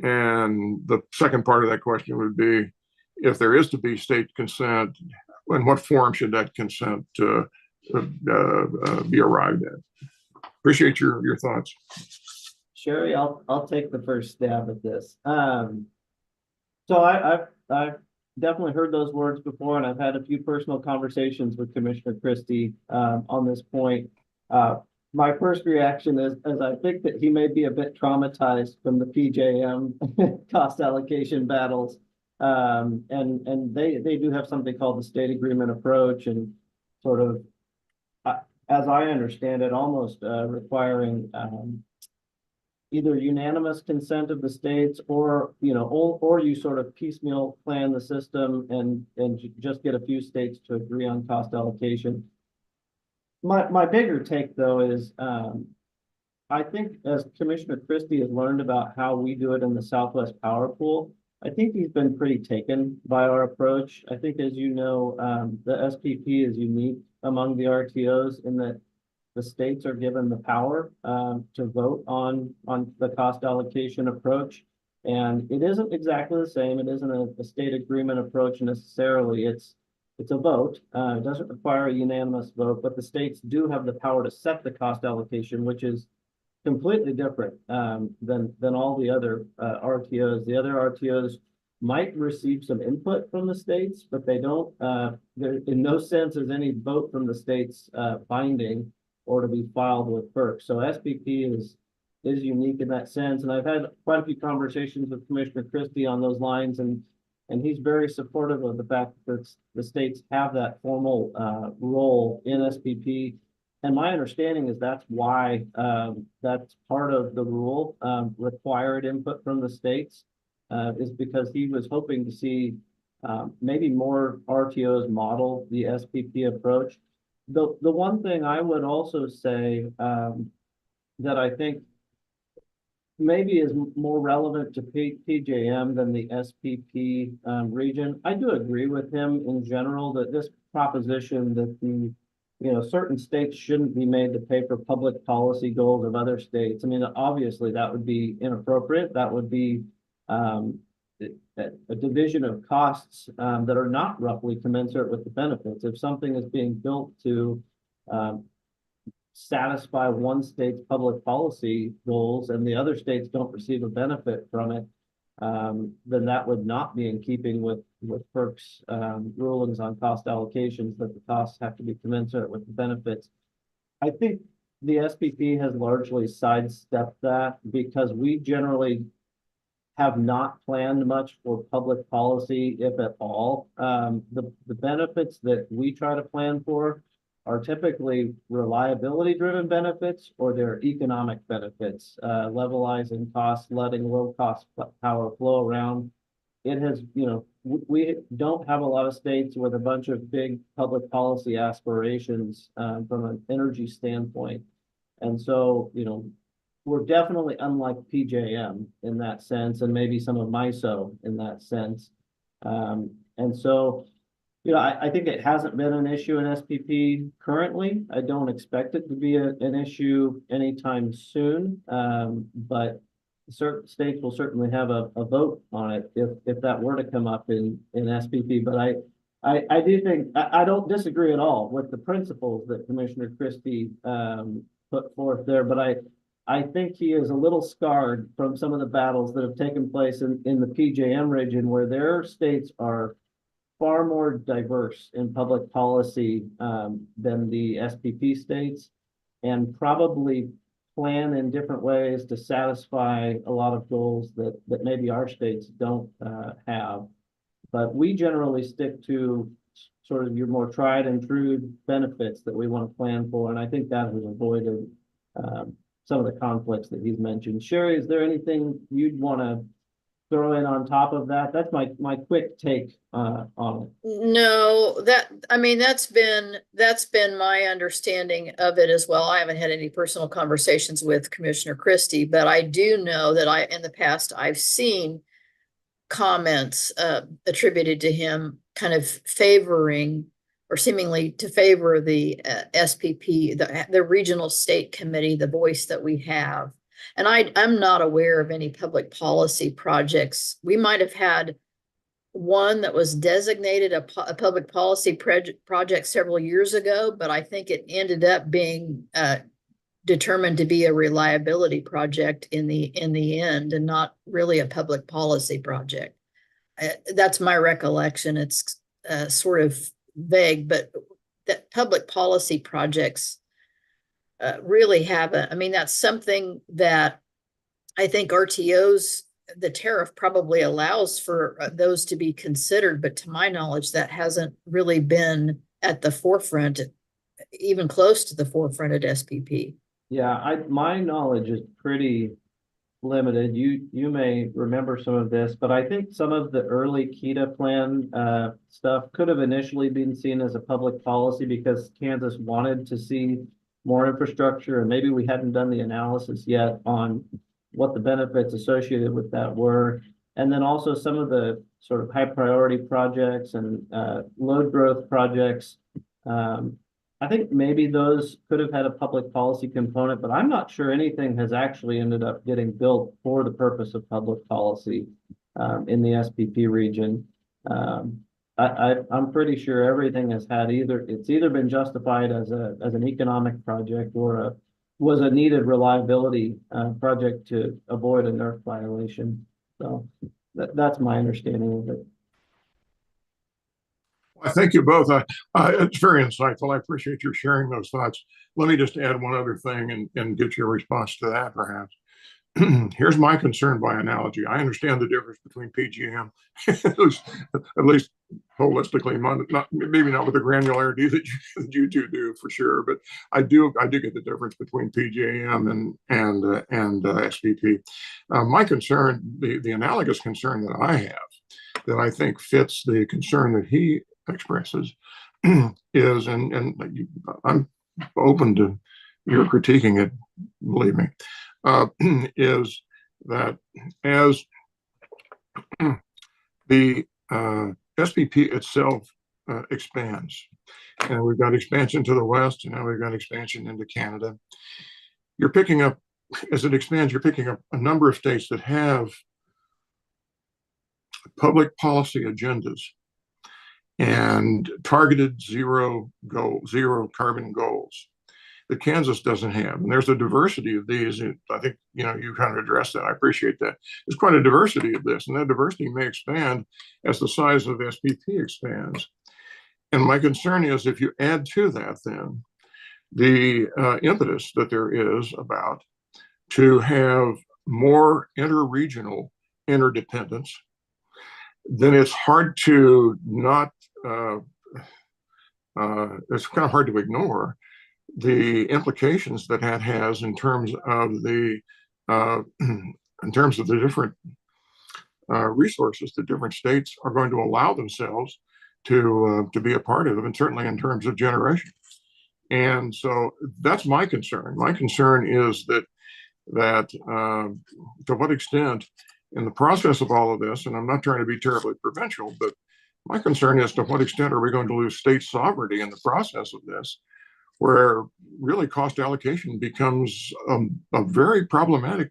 And the second part of that question would be, if there is to be state consent, in what form should that consent be arrived at? Appreciate your thoughts. Sherry, I'll take the first stab at this. So I've definitely heard those words before, and I've had a few personal conversations with Commissioner Christie on this point. My first reaction is I think that he may be a bit traumatized from the PJM cost allocation battles. And they do have something called the state agreement approach, and sort of, as I understand it, almost requiring either unanimous consent of the states, or or you sort of piecemeal plan the system and just get a few states to agree on cost allocation. My bigger take, though, is I think as Commissioner Christie has learned about how we do it in the Southwest Power Pool, I think he's been pretty taken by our approach. I think, as you know, the SPP is unique among the RTOs in that the states are given the power to vote on the cost allocation approach. And it isn't exactly the same. It isn't a state agreement approach necessarily. It's a vote. It doesn't require a unanimous vote, but the states do have the power to set the cost allocation, which is completely different than all the other RTOs. The other RTOs might receive some input from the states, but they don't. There, in no sense, is any vote from the states binding or to be filed with FERC. So SPP is unique in that sense, and I've had quite a few conversations with Commissioner Christie on those lines, and he's very supportive of the fact that the states have that formal role in SPP. And my understanding is that's why that's part of the rule, required input from the states, is because he was hoping to see maybe more RTOs model the SPP approach. The one thing I would also say that I think maybe is more relevant to PJM than the SPP region. I do agree with him in general that this proposition that certain states shouldn't be made to pay for public policy goals of other states. I mean, obviously that would be inappropriate. That would be a division of costs that are not roughly commensurate with the benefits. If something is being built to satisfy one state's public policy goals and the other states don't receive a benefit from it, then that would not be in keeping with FERC's rulings on cost allocations, that the costs have to be commensurate with the benefits. I think the SPP has largely sidestepped that because we generally have not planned much for public policy, if at all. The benefits that we try to plan for are typically reliability-driven benefits, or they're economic benefits, levelizing costs, letting low-cost power flow around. It has, we don't have a lot of states with a bunch of big public policy aspirations from an energy standpoint. And so, we're definitely unlike PJM in that sense, and maybe some of MISO in that sense. And so, I think it hasn't been an issue in SPP currently. I don't expect it to be an issue anytime soon, but certain states will certainly have a vote on it if that were to come up in SPP. But I do think, I don't disagree at all with the principles that Commissioner Christie put forth there, but I think he is a little scarred from some of the battles that have taken place in the PJM region, where their states are far more diverse in public policy than the SPP states, and probably plan in different ways to satisfy a lot of goals that maybe our states don't have. But we generally stick to sort of your more tried and true benefits that we want to plan for, and I think that has avoided some of the conflicts that he's mentioned. Sherry, is there anything you'd want to throw in on top of that? That's my quick take on it. No, I mean, that's been my understanding of it as well. I haven't had any personal conversations with Commissioner Christie, but I do know that in the past, I've seen comments attributed to him kind of favoring or seemingly to favor the SPP, the regional state committee, the voice that we have. And I'm not aware of any public policy projects. We might have had one that was designated a public policy project several years ago, but I think it ended up being determined to be a reliability project in the end, and not really a public policy project. That's my recollection. It's sort of vague, but that public policy projects really haven't. I mean, that's something that I think RTOs, the tariff probably allows for those to be considered, but to my knowledge, that hasn't really been at the forefront, even close to the forefront at SPP. Yeah, my knowledge is pretty limited. You may remember some of this, but I think some of the early KETA plan stuff could have initially been seen as a public policy because Kansas wanted to see more infrastructure, and maybe we hadn't done the analysis yet on what the benefits associated with that were. And then also some of the sort of high priority projects and load growth projects. I think maybe those could have had a public policy component, but I'm not sure anything has actually ended up getting built for the purpose of public policy in the SPP region. I'm pretty sure everything has had it's either been justified as an economic project or was a needed reliability project to avoid a NERC violation. So that's my understanding of it. I thank you both. It's very insightful. I appreciate your sharing those thoughts. Let me just add one other thing and get your response to that, perhaps. Here's my concern by analogy. I understand the difference between PJM, at least holistically, maybe not with the granularity that you two do for sure, but I do get the difference between PJM and SPP. My concern, the analogous concern that I have, that I think fits the concern that he expresses, is, and I'm open to your critiquing it, believe me, is that as the SPP itself expands, and we've got expansion to the west, and now we've got expansion into Canada, you're picking up, as it expands, you're picking up a number of states that have public policy agendas and targeted zero carbon goals that Kansas doesn't have. And there's a diversity of these. I think, you kind of addressed that. I appreciate that. There's quite a diversity of this, and that diversity may expand as the size of SPP expands. And my concern is if you add to that, then the impetus that there is about to have more interregional interdependence, then it's hard to not, it's kind of hard to ignore the implications that has in terms of the different resources that different states are going to allow themselves to be a part of, and certainly in terms of generation. And so that's my concern. My concern is that to what extent in the process of all of this, and I'm not trying to be terribly provincial, but my concern is to what extent are we going to lose state sovereignty in the process of this, where really cost allocation becomes a very problematic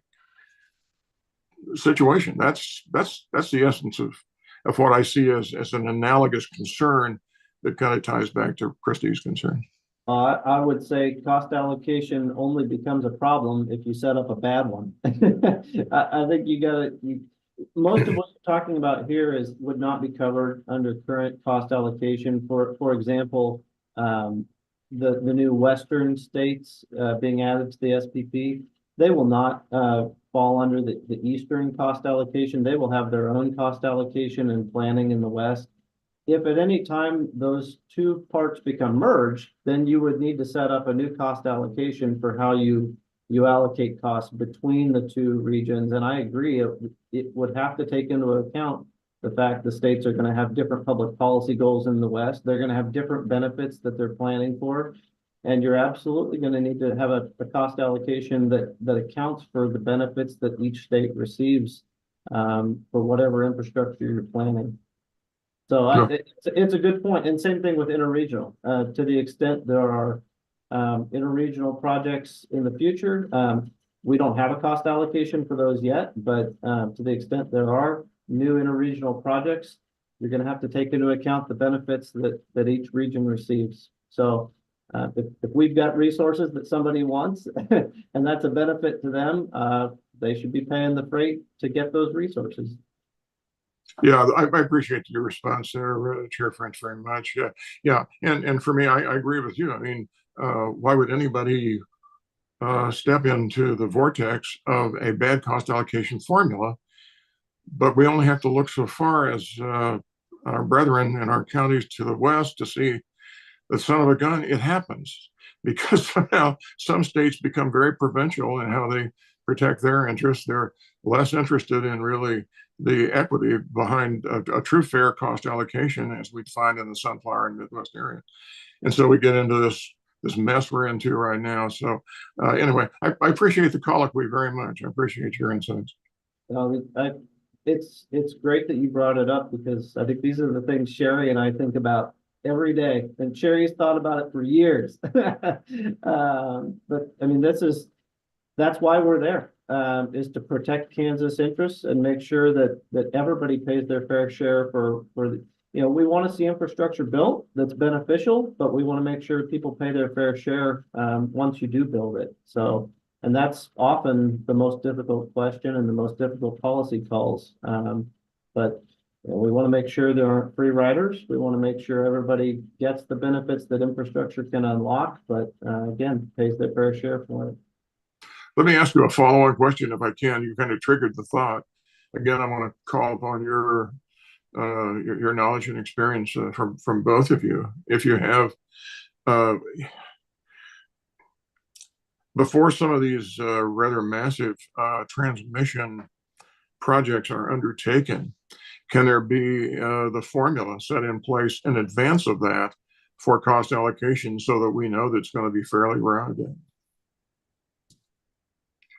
situation. That's the essence of what I see as an analogous concern that kind of ties back to Christie's concern. I would say cost allocation only becomes a problem if you set up a bad one. I think most of what you're talking about here would not be covered under current cost allocation. For example, the new western states, being added to the SPP, they will not, fall under the eastern cost allocation. They will have their own cost allocation and planning in the west. If at any time those two parts become merged, then you would need to set up a new cost allocation for how you allocate costs between the two regions. And I agree, it would have to take into account the fact the states are going to have different public policy goals in the West. They're going to have different benefits that they're planning for. And you're absolutely going to need to have a cost allocation that accounts for the benefits that each state receives, for whatever infrastructure you're planning. So Sure. it's a good point. And same thing with interregional. To the extent there are interregional projects in the future, we don't have a cost allocation for those yet, but to the extent there are new interregional projects, you're going to have to take into account the benefits that each region receives. So if we've got resources that somebody wants and that's a benefit to them, they should be paying the freight to get those resources. Yeah, I appreciate your response there, Chair French, very much. Yeah, and for me, I agree with you. I mean, why would anybody step into the vortex of a bad cost allocation formula? But we only have to look so far as our brethren in our counties to the west to see the son of a gun. It happens because somehow some states become very provincial in how they protect their interests. They're less interested in really the equity behind a true fair cost allocation, as we'd find in the sunflower and Midwest area. And so we get into this mess we're into right now. So anyway, I appreciate the colloquy very much. I appreciate your insights. It's great that you brought it up because I think these are the things Sherry and I think about every day, and Sherry's thought about it for years. But I mean, that's why we're there, is to protect Kansas interests and make sure that everybody pays their fair share for the, we want to see infrastructure built that's beneficial, but we want to make sure people pay their fair share once you do build it. So, and that's often the most difficult question and the most difficult policy calls. But we want to make sure there aren't free riders. We want to make sure everybody gets the benefits that infrastructure can unlock, but again, pays their fair share for it. Let me ask you a follow-on question, if I can. You kind of triggered the thought. Again, I want to call upon your knowledge and experience from both of you. If you have, before some of these rather massive transmission projects are undertaken, can there be the formula set in place in advance of that for cost allocation so that we know that it's going to be fairly rounded?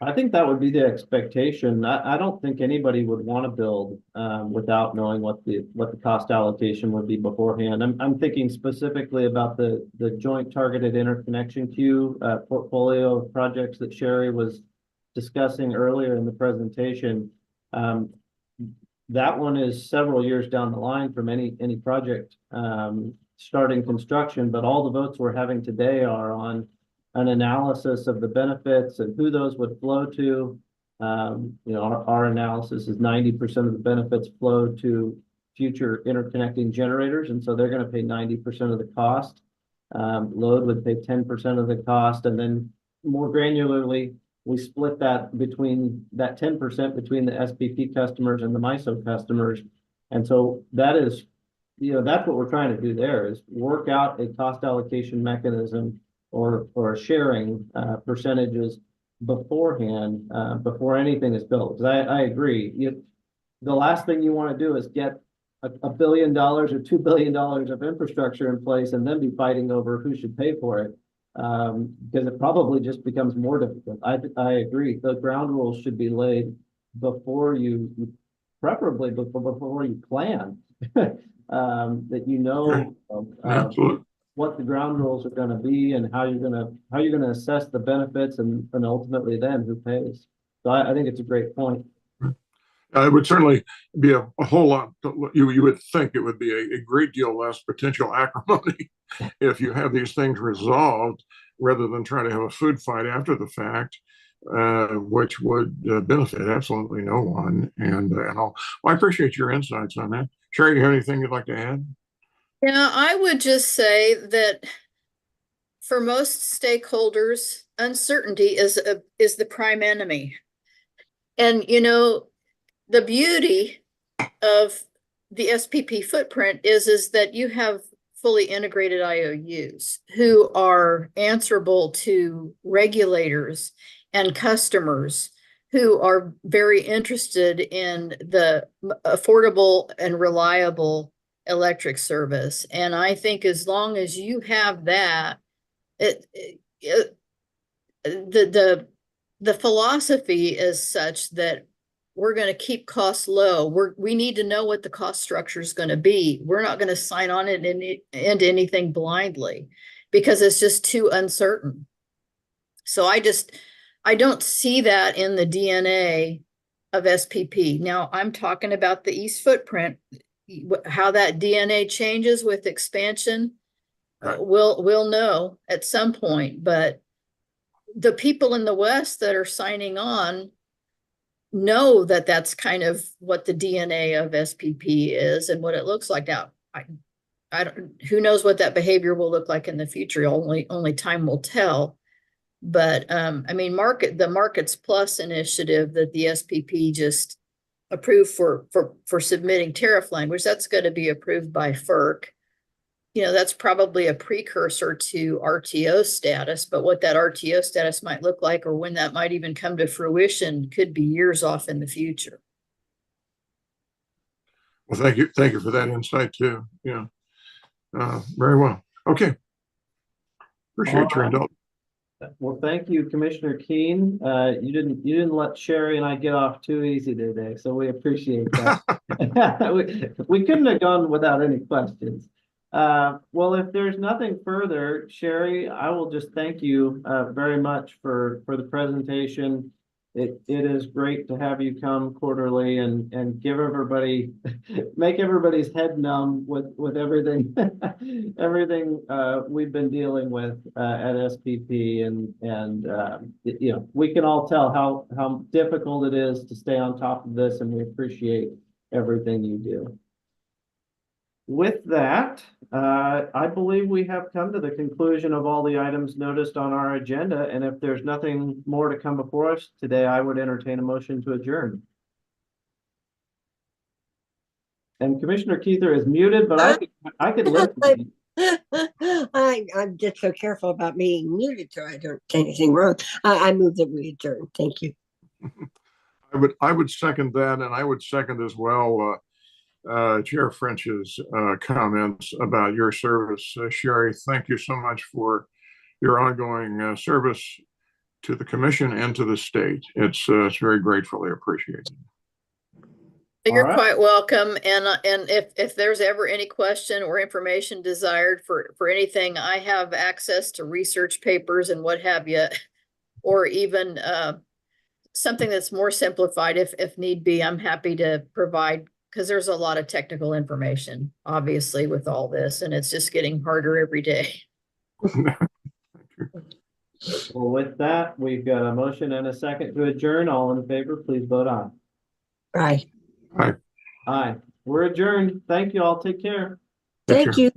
I think that would be the expectation. I don't think anybody would want to build without knowing what the cost allocation would be beforehand. I'm thinking specifically about the joint targeted interconnection queue portfolio of projects that Sherry was discussing earlier in the presentation. That one is several years down the line from any project starting construction, but all the votes we're having today are on an analysis of the benefits and who those would flow to. Our analysis is 90% of the benefits flow to future interconnecting generators, and so they're going to pay 90% of the cost. Load would pay 10% of the cost, and then more granularly, we split that between that 10% between the SPP customers and the MISO customers. And so that is, that's what we're trying to do there, is work out a cost allocation mechanism or sharing percentages beforehand, before anything is built. Because I agree, the last thing you want to do is get $1 billion or $2 billion of infrastructure in place and then be fighting over who should pay for it, because it probably just becomes more difficult. I agree. The ground rules should be laid before preferably before you plan, that Absolutely. what the ground rules are going to be and how you're going to assess the benefits and ultimately then who pays. So I think it's a great point. It would certainly be a whole lot. You would think it would be a great deal less potential acrimony if you have these things resolved rather than trying to have a food fight after the fact. which would benefit absolutely no one. And all. Well, I appreciate your insights on that. Sherry, do you have anything you'd like to add? Yeah, I would just say that for most stakeholders, uncertainty is the prime enemy. And you know, the beauty of the SPP footprint is that you have fully integrated IOUs who are answerable to regulators and customers who are very interested in the affordable and reliable electric service. And I think as long as you have that, the philosophy is such that we're going to keep costs low. We need to know what the cost structure is going to be. We're not going to sign on it into anything blindly because it's just too uncertain. So I don't see that in the DNA of SPP. Now I'm talking about the East footprint, how that DNA changes with expansion. Right. We'll know at some point, but the people in the West that are signing on know that that's kind of what the DNA of SPP is and what it looks like. Now, I don't, who knows what that behavior will look like in the future? Only time will tell. But I mean, the Markets Plus initiative that the SPP just approved for submitting tariff language, that's going to be approved by FERC. You know, that's probably a precursor to RTO status, but what that RTO status might look like or when that might even come to fruition could be years off in the future. Well, thank you for that insight too. Yeah, very well. Okay, appreciate your indulgence. Well, thank you, Commissioner Keen. You didn't let Sherry and I get off too easy today, so we appreciate that. we couldn't have gone without any questions. Well, if there's nothing further, Sherry, I will just thank you very much for the presentation. It is great to have you come quarterly and give everybody, make everybody's head numb with everything, everything we've been dealing with at SPP, and you know, we can all tell how difficult it is to stay on top of this, and we appreciate everything you do. With that, I believe we have come to the conclusion of all the items noticed on our agenda, and if there's nothing more to come before us today, I would entertain a motion to adjourn. And Commissioner Keither is muted, but I could listen. I'm just so careful about being muted so I don't say anything wrong. I move that we adjourn. Thank you. I would second that, and I would second as well Chair French's comments about your service. Sherry, thank you so much for your ongoing service to the commission and to the state. It's very gratefully appreciated. You're quite welcome. And if there's ever any question or information desired for anything, I have access to research papers and what have you, or even something that's more simplified if need be. I'm happy to provide, because there's a lot of technical information, obviously, with all this, and it's just getting harder every day. Well, with that, we've got a motion and a second to adjourn. All in favor, please vote aye. Aye. Aye. Aye. We're adjourned. Thank you all. Take care. Thank you.